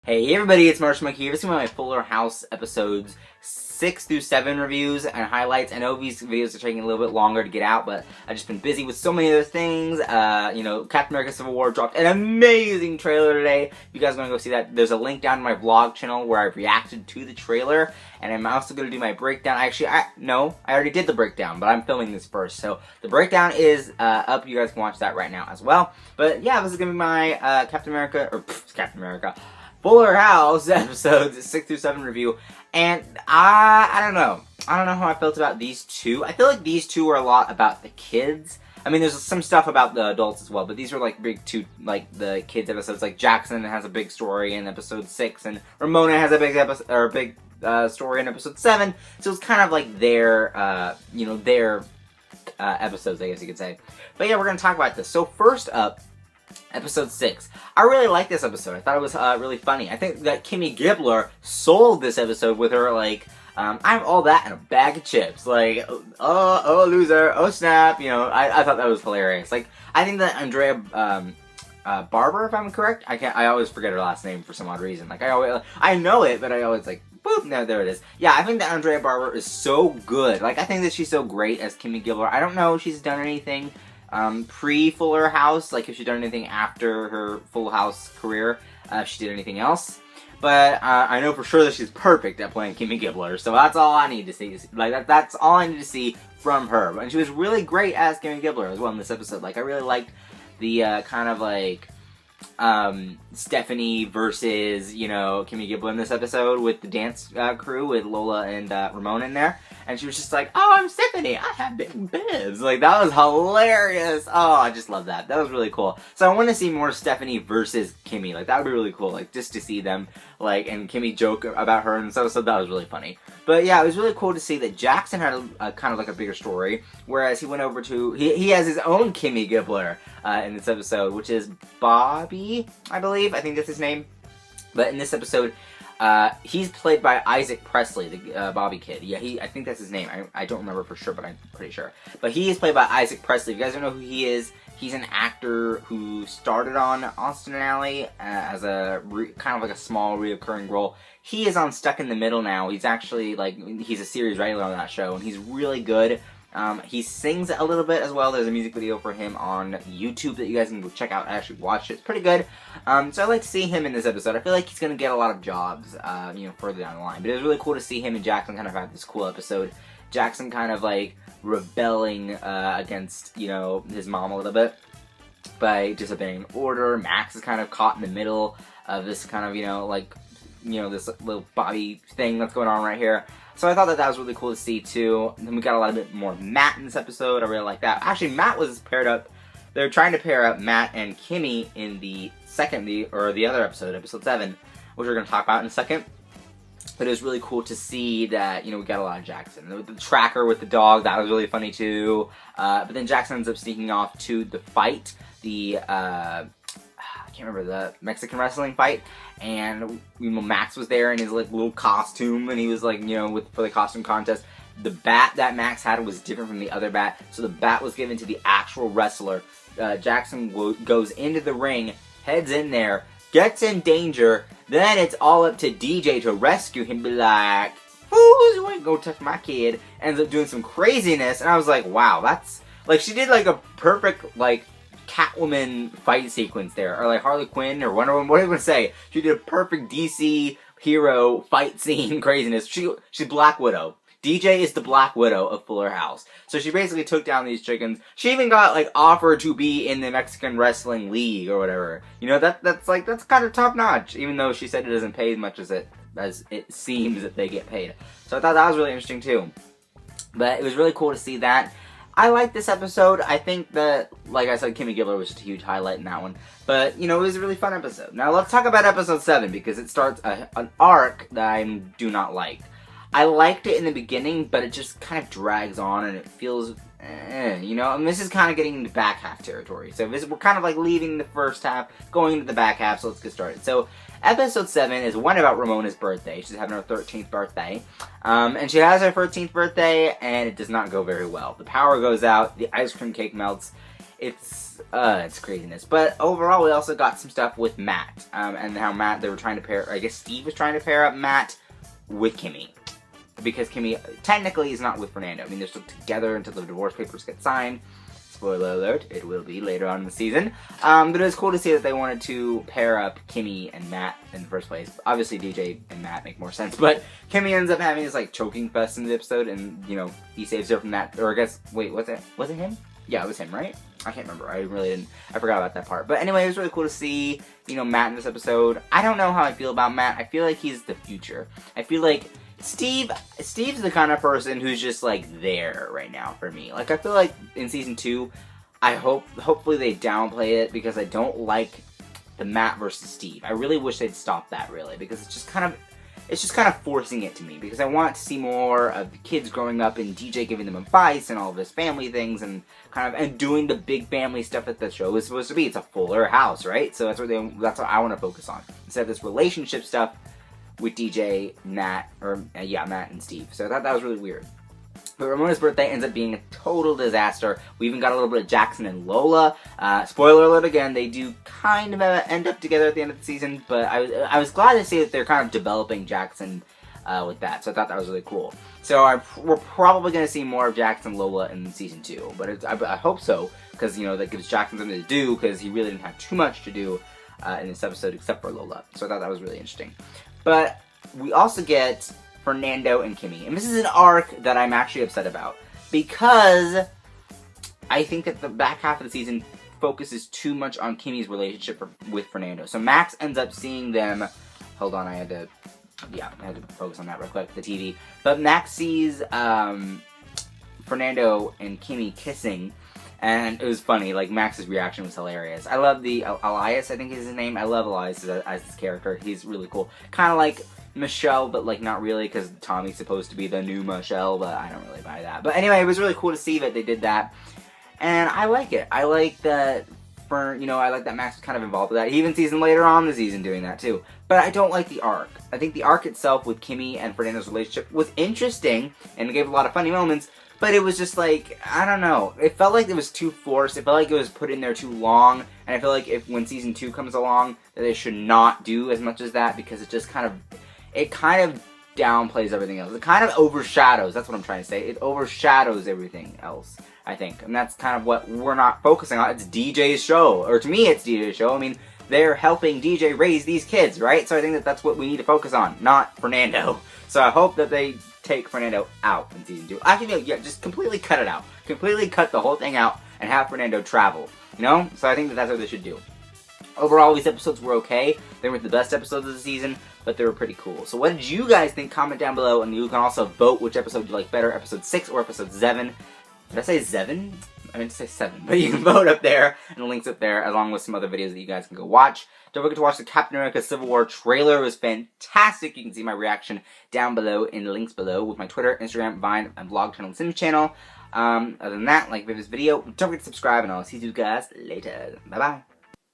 Hey everybody, it's Marshall Monkey here. This is one of my Fuller House episodes 6 through 7 reviews and highlights. I know these videos are taking a little bit longer to get out, but I've just been busy with so many other things. Captain America Civil War dropped an amazing trailer today. If you guys want to go see that, there's a link down in my vlog channel where I've reacted to the trailer. And I'm also going to do my breakdown. I already did the breakdown, but I'm filming this first. So the breakdown is up. You guys can watch that right now as well. But yeah, this is going to be my Captain America Fuller House episodes 6 through 7 review. And I don't know how I felt about these two. I feel like these two are a lot about the kids. I mean, there's some stuff about the adults as well, but these are like big two, like the kids episodes. Like Jackson has a big story in episode 6, and Ramona has a big episode or a big story in episode 7. So it's kind of like their episodes, I guess you could say. But yeah, we're gonna talk about this. So first up, episode 6. I really liked this episode. I thought it was really funny. I think that Kimmy Gibbler sold this episode with her, like, I'm all that and a bag of chips. Like, oh, loser, oh, snap. You know, I thought that was hilarious. Like, I think that Andrea Barber, if I'm correct, I always forget her last name for some odd reason. Like, I know it, but I always, like, boop, no, there it is. Yeah, I think that Andrea Barber is so good. Like, I think that she's so great as Kimmy Gibbler. I don't know if she's done anything pre-Fuller House, like if she'd done anything after her Full House career, if she did anything else. But I know for sure that she's perfect at playing Kimmy Gibbler, so that's all I need to see. Like that's all I need to see from her. And she was really great as Kimmy Gibbler as well in this episode. Like I really liked the kind of like Stephanie versus Kimmy Gibbler in this episode with the dance crew with Lola and Ramona in there. And she was just like, oh, I'm Stephanie, I have big bibs. Like, that was hilarious. Oh, I just love that. That was really cool. So I want to see more Stephanie versus Kimmy. Like, that would be really cool. Like, just to see them, like, and Kimmy joke about her and stuff. So that was really funny. But yeah, it was really cool to see that Jackson had a kind of like a bigger story. Whereas he went over to, he has his own Kimmy Gibbler in this episode, which is Bobby, I believe. I think that's his name. But in this episode, he's played by Isaac Presley, the Bobby kid. Yeah, I think that's his name. I don't remember for sure, but I'm pretty sure. But he is played by Isaac Presley. If you guys don't know who he is, he's an actor who started on Austin and Ally as a kind of like a small reoccurring role. He is on Stuck in the Middle now. He's actually he's a series regular on that show, and he's really good. He sings a little bit as well. There's a music video for him on YouTube that you guys can go check out. I actually watched it. It's pretty good. So I'd like to see him in this episode. I feel like he's going to get a lot of jobs, further down the line. But it was really cool to see him and Jackson kind of have this cool episode. Jackson kind of, like, rebelling against, his mom a little bit by disobeying order. Max is kind of caught in the middle of this kind of, this little Bobby thing that's going on right here. So I thought that was really cool to see, too. And then we got a lot bit more Matt in this episode. I really like that. Actually, Matt was paired up. They're trying to pair up Matt and Kimmy in the other episode, episode 7, which we're going to talk about in a second. But it was really cool to see that, we got a lot of Jackson. The tracker with the dog, that was really funny, too. But then Jackson ends up sneaking off to the fight. I can't remember, the Mexican wrestling fight, and Max was there in his like little costume, and he was like, for the costume contest. The bat that Max had was different from the other bat, so the bat was given to the actual wrestler. Jackson goes into the ring, heads in there, gets in danger, then it's all up to DJ to rescue him, be like, fools, you ain't gonna touch my kid, ends up doing some craziness, and I was like, wow, that's, like, she did like a perfect, like, Catwoman fight sequence there, or like Harley Quinn or Wonder Woman, what are you gonna say? She did a perfect DC hero fight scene craziness. She's Black Widow. DJ is the Black Widow of Fuller House. So she basically took down these chickens. She even got like offered to be in the Mexican Wrestling League or whatever. That's kind of top notch. Even though she said it doesn't pay as much as it seems that they get paid. So I thought that was really interesting too. But it was really cool to see that. I like this episode. I think that, like I said, Kimmy Gibbler was just a huge highlight in that one. But, it was a really fun episode. Now, let's talk about episode 7, because it starts an arc that I do not like. I liked it in the beginning, but it just kind of drags on, and it feels, and this is kind of getting into back half territory. So we're kind of like leaving the first half, going into the back half, so let's get started. So, episode 7 is one about Ramona's birthday. She's having her 13th birthday. And she has her 13th birthday, and it does not go very well. The power goes out, the ice cream cake melts, it's craziness. But overall, we also got some stuff with Matt, and how Matt, they were trying to pair, I guess Steve was trying to pair up Matt with Kimmy. Because Kimmy technically is not with Fernando. I mean, they're still together until the divorce papers get signed. Spoiler alert, it will be later on in the season. But it was cool to see that they wanted to pair up Kimmy and Matt in the first place. Obviously, DJ and Matt make more sense, but Kimmy ends up having this, like, choking fest in the episode, and, you know, he saves her from that. Or I guess, wait, was it him? Yeah, it was him, right? I can't remember. I forgot about that part. But anyway, it was really cool to see, you know, Matt in this episode. I don't know how I feel about Matt. I feel like he's the future. I feel like Steve's the kind of person who's just, like, there right now for me. Like, I feel like in Season 2, hopefully they downplay it, because I don't like the Matt versus Steve. I really wish they'd stop that, really, because it's just kind of forcing it to me, because I want to see more of the kids growing up and DJ giving them advice and all of this family things and and doing the big family stuff that the show is supposed to be. It's a Fuller house, right? So that's what I want to focus on, instead of this relationship stuff with DJ, Matt, Matt and Steve. So I thought that was really weird. But Ramona's birthday ends up being a total disaster. We even got a little bit of Jackson and Lola. Spoiler alert again, they do kind of end up together at the end of the season, but I was glad to see that they're kind of developing Jackson with that, so I thought that was really cool. So we're probably going to see more of Jackson and Lola in Season 2, but I hope so, because, you know, that gives Jackson something to do, because he really didn't have too much to do in this episode except for Lola. So I thought that was really interesting. But we also get Fernando and Kimmy. And this is an arc that I'm actually upset about, because I think that the back half of the season focuses too much on Kimmy's relationship with Fernando. So Max ends up seeing them... Hold on, I had to focus on that real quick, the TV. But Max sees Fernando and Kimmy kissing, and it was funny. Like, Max's reaction was hilarious. I love the Elias, I think is his name. I love Elias as his character. He's really cool. Kind of like Michelle, but, like, not really, because Tommy's supposed to be the new Michelle, but I don't really buy that. But anyway, it was really cool to see that they did that, and I like it. I like that, I like that Max was kind of involved with that. He even sees him later on in the season doing that, too. But I don't like the arc. I think the arc itself with Kimmy and Fernando's relationship was interesting, and it gave a lot of funny moments, but it was just like, I don't know. It felt like it was too forced. It felt like it was put in there too long, and I feel like when Season 2 comes along, that they should not do as much as that, because it just kind of downplays everything else. It kind of overshadows, that's what I'm trying to say. It overshadows everything else, I think. And that's kind of what we're not focusing on. It's DJ's show. Or to me, it's DJ's show. I mean, they're helping DJ raise these kids, right? So I think that that's what we need to focus on, not Fernando. So I hope that they take Fernando out in Season 2. Actually, yeah, just completely cut it out. Completely cut the whole thing out and have Fernando travel, you know? So I think that that's what they should do. Overall, these episodes were okay. They weren't the best episodes of the season, but they were pretty cool. So what did you guys think? Comment down below, and you can also vote which episode you like better, episode 6 or episode 7. Did I say 7? I meant to say 7, but you can vote up there, and the link's up there, along with some other videos that you guys can go watch. Don't forget to watch the Captain America Civil War trailer. It was fantastic. You can see my reaction down below in the links below with my Twitter, Instagram, Vine, and vlog channel, and Sims channel. Other than that, like this video, don't forget to subscribe, and I'll see you guys later. Bye-bye.